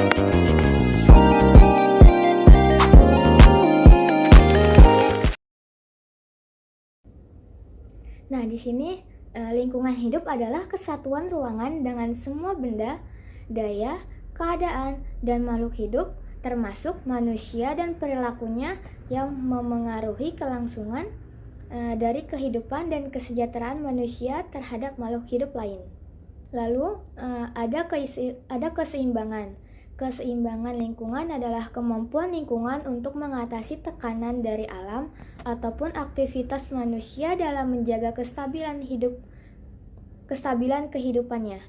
Nah, di sini lingkungan hidup adalah kesatuan ruangan dengan semua benda, daya, keadaan, dan makhluk hidup, termasuk manusia dan perilakunya yang memengaruhi kelangsungan dari kehidupan dan kesejahteraan manusia terhadap makhluk hidup lain. Lalu ada keseimbangan. Keseimbangan lingkungan adalah kemampuan lingkungan untuk mengatasi tekanan dari alam ataupun aktivitas manusia dalam menjaga kestabilan kehidupannya.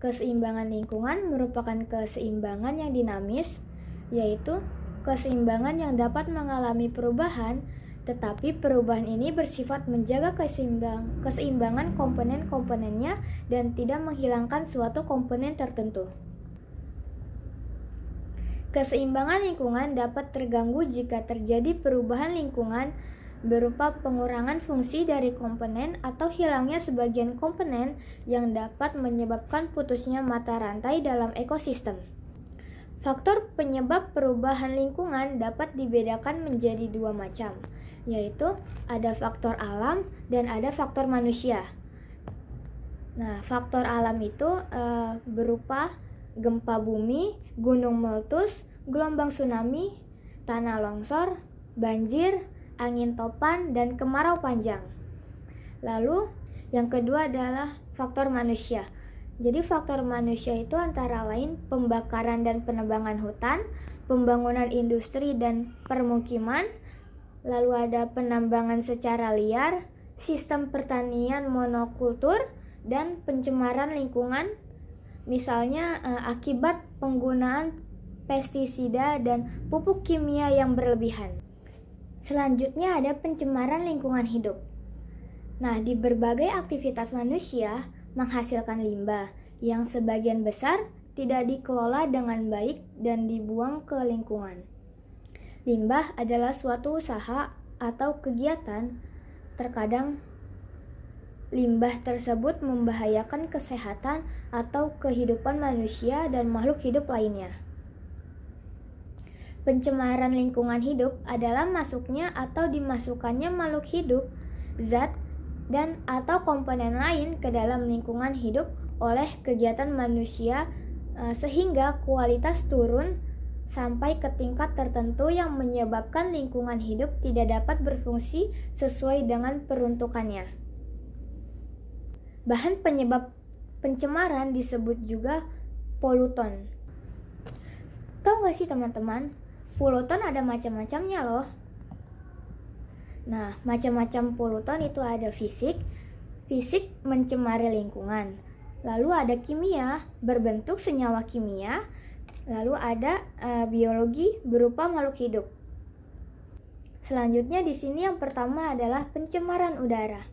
Keseimbangan lingkungan merupakan keseimbangan yang dinamis, yaitu keseimbangan yang dapat mengalami perubahan, tetapi perubahan ini bersifat menjaga keseimbangan komponen-komponennya dan tidak menghilangkan suatu komponen tertentu. Keseimbangan lingkungan dapat terganggu jika terjadi perubahan lingkungan berupa pengurangan fungsi dari komponen atau hilangnya sebagian komponen yang dapat menyebabkan putusnya mata rantai dalam ekosistem. Faktor penyebab perubahan lingkungan dapat dibedakan menjadi dua macam, yaitu ada faktor alam dan ada faktor manusia. Nah, faktor alam itu berupa gempa bumi, gunung meletus, gelombang tsunami, tanah longsor, banjir, angin topan, dan kemarau panjang. Lalu, yang kedua adalah faktor manusia. Jadi faktor manusia itu antara lain pembakaran dan penebangan hutan, pembangunan industri dan permukiman, lalu ada penambangan secara liar, sistem pertanian monokultur, dan pencemaran lingkungan, misalnya akibat penggunaan pestisida dan pupuk kimia yang berlebihan. Selanjutnya ada pencemaran lingkungan hidup. Nah, di berbagai aktivitas manusia menghasilkan limbah yang sebagian besar tidak dikelola dengan baik dan dibuang ke lingkungan. Limbah adalah suatu usaha atau kegiatan. Terkadang limbah tersebut membahayakan kesehatan atau kehidupan manusia dan makhluk hidup lainnya. Pencemaran lingkungan hidup adalah masuknya atau dimasukkannya makhluk hidup, zat, dan atau komponen lain ke dalam lingkungan hidup oleh kegiatan manusia sehingga kualitas turun sampai ke tingkat tertentu yang menyebabkan lingkungan hidup tidak dapat berfungsi sesuai dengan peruntukannya. Bahan penyebab pencemaran disebut juga polutan. Tahu gak sih teman-teman, polutan ada macam-macamnya loh. Nah, macam-macam polutan itu ada fisik mencemari lingkungan. Lalu ada kimia, berbentuk senyawa kimia. Lalu ada biologi berupa makhluk hidup. Selanjutnya di sini yang pertama adalah pencemaran udara.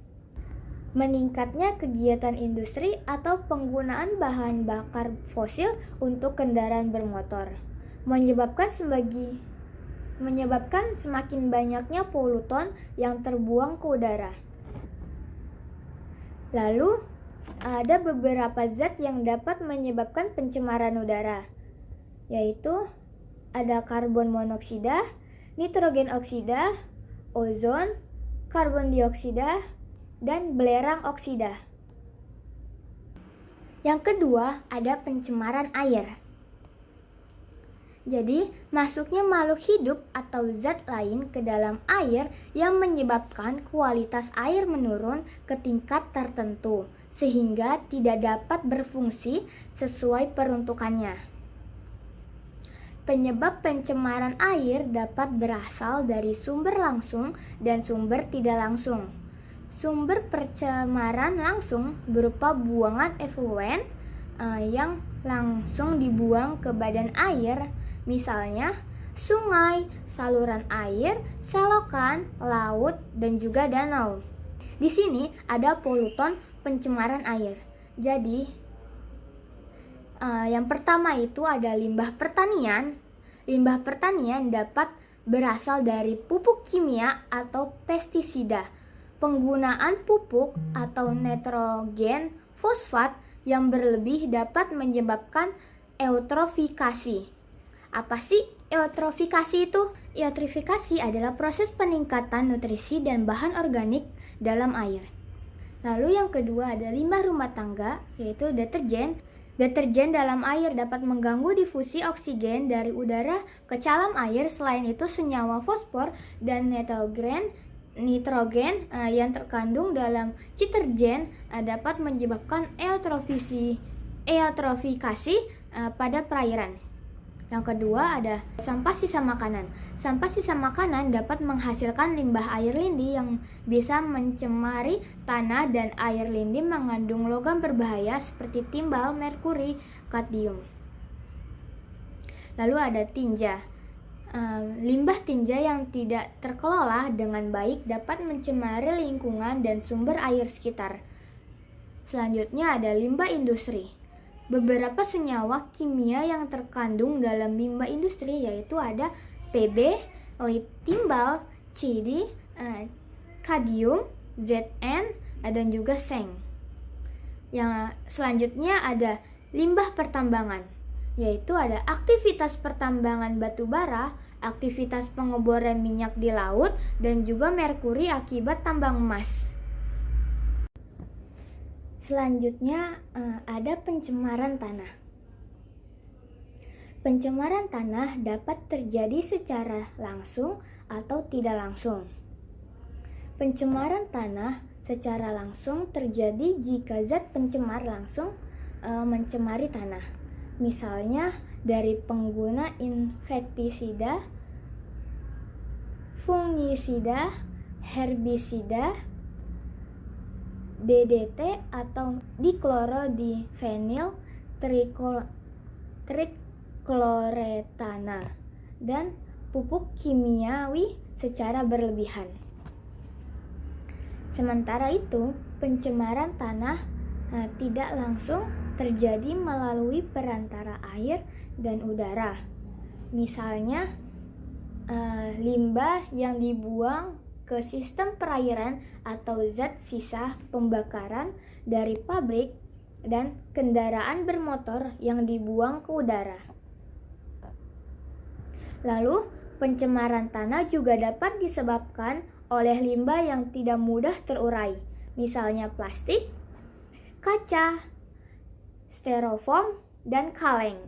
Meningkatnya kegiatan industri atau penggunaan bahan bakar fosil untuk kendaraan bermotor menyebabkan semakin banyaknya polutan yang terbuang ke udara. Lalu ada beberapa zat yang dapat menyebabkan pencemaran udara, yaitu ada karbon monoksida, nitrogen oksida, ozon, karbon dioksida, dan belerang oksida. Yang kedua, ada pencemaran air. Jadi, masuknya makhluk hidup atau zat lain ke dalam air yang menyebabkan kualitas air menurun ke tingkat tertentu, sehingga tidak dapat berfungsi sesuai peruntukannya. Penyebab pencemaran air dapat berasal dari sumber langsung dan sumber tidak langsung. Sumber pencemaran langsung berupa buangan efluen yang langsung dibuang ke badan air, misalnya sungai, saluran air, selokan, laut, dan juga danau. Di sini ada polutan pencemaran air. Jadi, yang pertama itu ada limbah pertanian. Limbah pertanian dapat berasal dari pupuk kimia atau pestisida. Penggunaan pupuk atau nitrogen fosfat yang berlebih dapat menyebabkan eutrofikasi. Apa sih eutrofikasi itu? Eutrofikasi adalah proses peningkatan nutrisi dan bahan organik dalam air. Lalu yang kedua ada limbah rumah tangga, yaitu deterjen. Deterjen dalam air dapat mengganggu difusi oksigen dari udara ke dalam air. Selain itu, senyawa fosfor dan nitrogen yang terkandung dalam deterjen dapat menyebabkan eutrofikasi pada perairan. Yang kedua ada sampah sisa makanan. Sampah sisa makanan dapat menghasilkan limbah air lindi yang bisa mencemari tanah, dan air lindi mengandung logam berbahaya seperti timbal, merkuri, kadmium. Lalu ada tinja. Limbah tinja yang tidak terkelola dengan baik dapat mencemari lingkungan dan sumber air sekitar. Selanjutnya ada limbah industri. Beberapa senyawa kimia yang terkandung dalam limbah industri yaitu ada Pb, lead timbal, CD, kadmium, Zn, dan juga seng. Yang selanjutnya ada limbah pertambangan, yaitu ada aktivitas pertambangan batu bara, aktivitas pengeboran minyak di laut, dan juga merkuri akibat tambang emas. Selanjutnya ada pencemaran tanah. Pencemaran tanah dapat terjadi secara langsung atau tidak langsung. Pencemaran tanah secara langsung terjadi jika zat pencemar langsung mencemari tanah. Misalnya dari pengguna insektisida, fungisida, herbisida, DDT atau diklorodivinil trikloretana, dan pupuk kimiawi secara berlebihan. Sementara itu, pencemaran tanah tidak langsung terjadi melalui perantara air dan udara. Misalnya limbah yang dibuang ke sistem perairan atau zat sisa pembakaran dari pabrik dan kendaraan bermotor yang dibuang ke udara. Lalu, pencemaran tanah juga dapat disebabkan oleh limbah yang tidak mudah terurai, misalnya plastik, kaca, styrofoam, dan kaleng.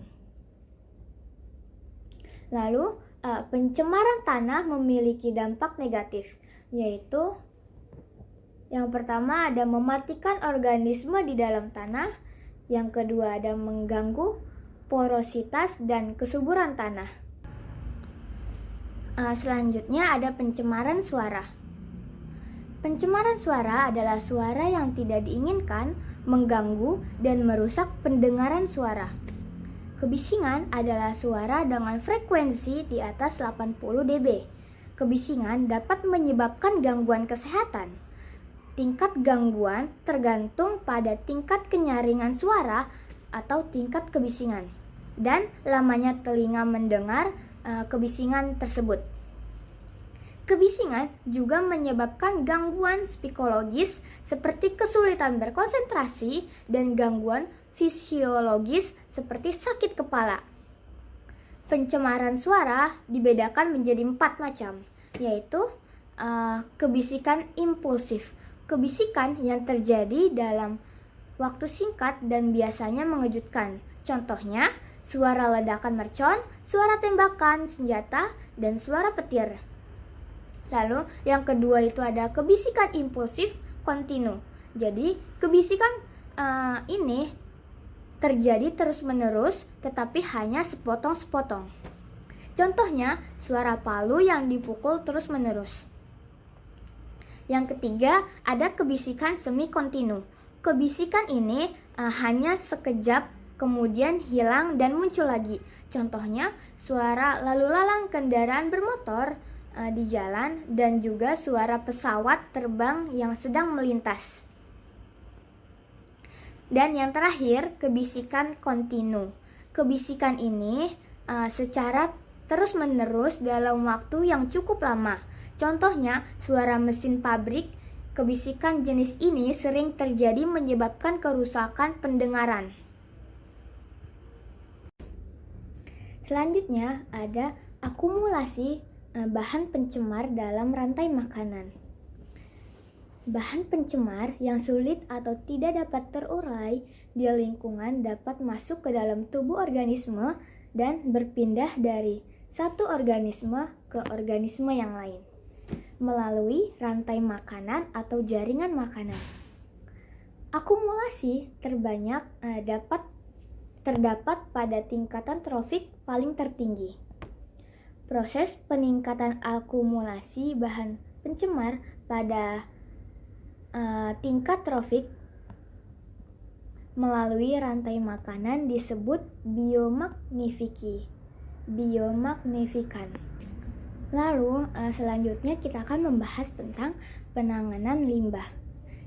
Lalu, pencemaran tanah memiliki dampak negatif, yaitu yang pertama ada mematikan organisme di dalam tanah, yang kedua ada mengganggu porositas dan kesuburan tanah. Selanjutnya ada pencemaran suara. Pencemaran suara adalah suara yang tidak diinginkan, mengganggu, dan merusak pendengaran suara. Kebisingan adalah suara dengan frekuensi di atas 80 dB. Kebisingan dapat menyebabkan gangguan kesehatan. Tingkat gangguan tergantung pada tingkat kenyaringan suara atau tingkat kebisingan dan lamanya telinga mendengar kebisingan tersebut. Kebisingan juga menyebabkan gangguan psikologis seperti kesulitan berkonsentrasi dan gangguan fisiologis seperti sakit kepala. Pencemaran suara dibedakan menjadi 4 macam, yaitu kebisikan impulsif. Kebisikan yang terjadi dalam waktu singkat dan biasanya mengejutkan. Contohnya, suara ledakan mercon, suara tembakan senjata, dan suara petir. Lalu yang kedua itu ada kebisikan impulsif kontinu. Jadi kebisikan ini terjadi terus-menerus tetapi hanya sepotong-sepotong. Contohnya suara palu yang dipukul terus-menerus. Yang ketiga ada kebisikan semi kontinu. Kebisikan ini hanya sekejap kemudian hilang dan muncul lagi. Contohnya suara lalu lalang kendaraan bermotor di jalan dan juga suara pesawat terbang yang sedang melintas. Dan yang terakhir, kebisikan kontinu. Kebisikan ini secara terus-menerus dalam waktu yang cukup lama. Contohnya, suara mesin pabrik. Kebisikan jenis ini sering terjadi menyebabkan kerusakan pendengaran. Selanjutnya ada akumulasi bahan pencemar dalam rantai makanan. Bahan pencemar yang sulit atau tidak dapat terurai di lingkungan dapat masuk ke dalam tubuh organisme dan berpindah dari satu organisme ke organisme yang lain melalui rantai makanan atau jaringan makanan. Akumulasi terbanyak terdapat pada tingkatan trofik paling tertinggi. Proses peningkatan akumulasi bahan pencemar pada tingkat trofik melalui rantai makanan disebut biomagnifikan. Lalu selanjutnya kita akan membahas tentang penanganan limbah.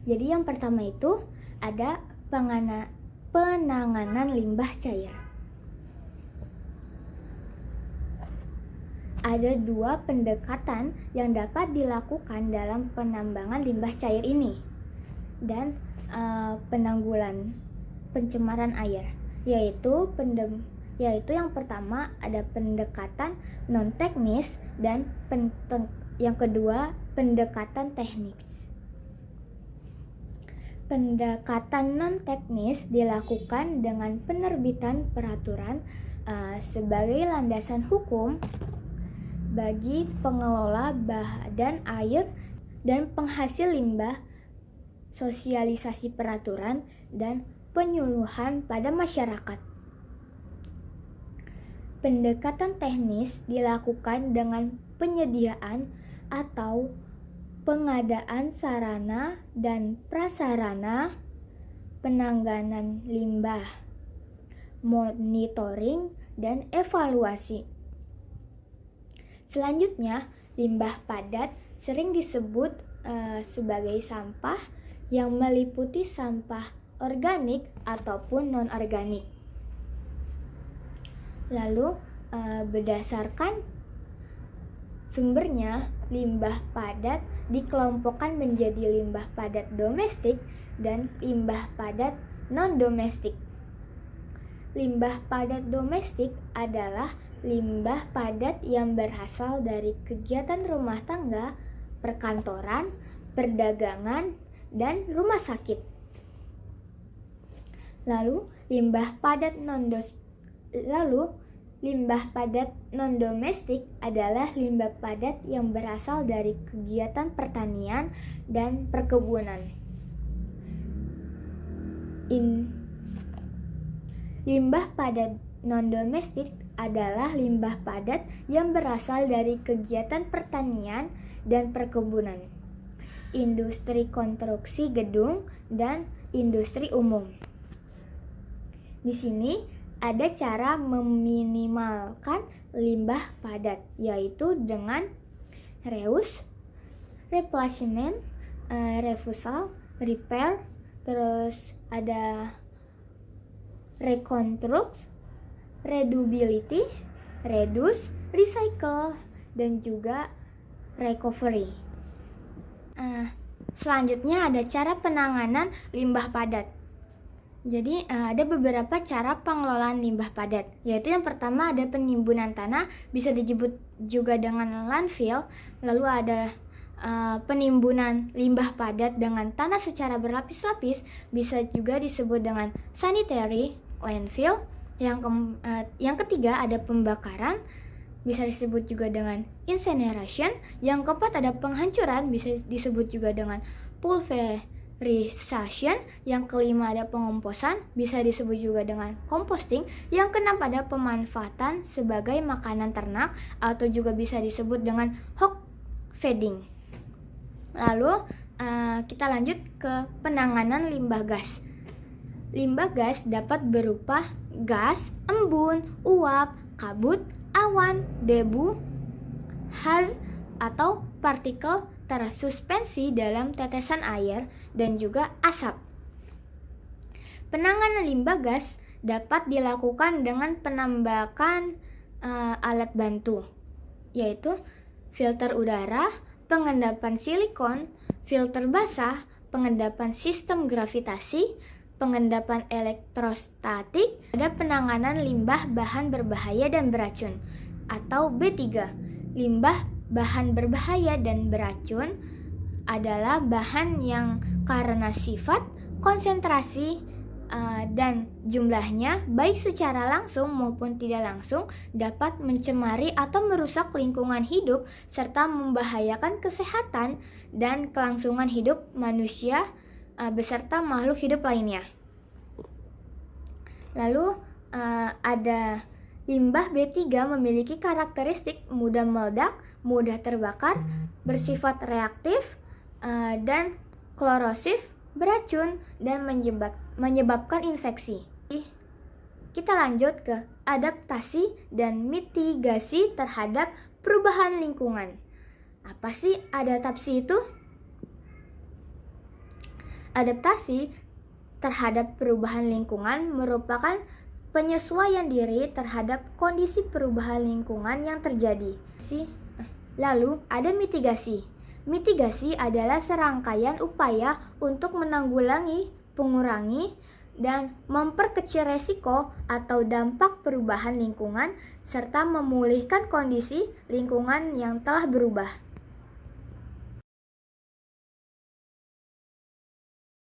Jadi yang pertama itu ada penanganan limbah cair. Ada dua pendekatan yang dapat dilakukan dalam penambangan limbah cair ini dan penanggulan pencemaran air, yaitu yang pertama ada pendekatan non teknis dan yang kedua pendekatan teknis. Pendekatan non-teknis dilakukan dengan penerbitan peraturan sebagai landasan hukum bagi pengelola badan air dan penghasil limbah, sosialisasi peraturan, dan penyuluhan pada masyarakat. Pendekatan teknis dilakukan dengan penyediaan atau pengadaan sarana dan prasarana penanganan limbah, monitoring, dan evaluasi. Selanjutnya, limbah padat sering disebut sebagai sampah yang meliputi sampah organik ataupun non-organik. Lalu, berdasarkan sumbernya, limbah padat dikelompokkan menjadi limbah padat domestik dan limbah padat non-domestik. Limbah padat domestik adalah limbah padat yang berasal dari kegiatan rumah tangga, perkantoran, perdagangan, dan rumah sakit. Lalu, limbah padat non-domestik adalah limbah padat yang berasal dari kegiatan pertanian dan perkebunan. Limbah padat non-domestik adalah limbah padat yang berasal dari kegiatan pertanian dan perkebunan, industri konstruksi gedung, dan industri umum. Di sini ada cara meminimalkan limbah padat, yaitu dengan reuse, replacement, refusal, repair, terus ada reconstruct, reducibility, reduce, recycle, dan juga recovery. Selanjutnya ada cara penanganan limbah padat. Jadi ada beberapa cara pengelolaan limbah padat, yaitu yang pertama ada penimbunan tanah, bisa disebut juga dengan landfill. Lalu ada penimbunan limbah padat dengan tanah secara berlapis-lapis, bisa juga disebut dengan sanitary landfill. Yang ketiga ada pembakaran, bisa disebut juga dengan incineration. Yang keempat ada penghancuran, bisa disebut juga dengan pulverization. Yang kelima ada pengomposan, bisa disebut juga dengan composting. Yang keenam ada pemanfaatan sebagai makanan ternak atau juga bisa disebut dengan hog feeding. Lalu kita lanjut ke penanganan limbah gas. Limbah gas dapat berupa gas, embun, uap, kabut, awan, debu, haz, atau partikel tersuspensi dalam tetesan air, dan juga asap. Penanganan limbah gas dapat dilakukan dengan penambahan alat bantu, yaitu filter udara, pengendapan silikon, filter basah, pengendapan sistem gravitasi, pengendapan elektrostatik, ada penanganan limbah bahan berbahaya dan beracun atau B3. Limbah bahan berbahaya dan beracun adalah bahan yang karena sifat, konsentrasi, dan jumlahnya baik secara langsung maupun tidak langsung dapat mencemari atau merusak lingkungan hidup serta membahayakan kesehatan dan kelangsungan hidup manusia beserta makhluk hidup lainnya. Lalu ada limbah B3 memiliki karakteristik mudah meledak, mudah terbakar, bersifat reaktif, dan korosif, beracun, dan menyebabkan infeksi. Kita lanjut ke adaptasi dan mitigasi terhadap perubahan lingkungan. Apa sih adaptasi itu? Adaptasi terhadap perubahan lingkungan merupakan penyesuaian diri terhadap kondisi perubahan lingkungan yang terjadi. Lalu ada mitigasi. Mitigasi adalah serangkaian upaya untuk menanggulangi, mengurangi, dan memperkecil resiko atau dampak perubahan lingkungan serta memulihkan kondisi lingkungan yang telah berubah.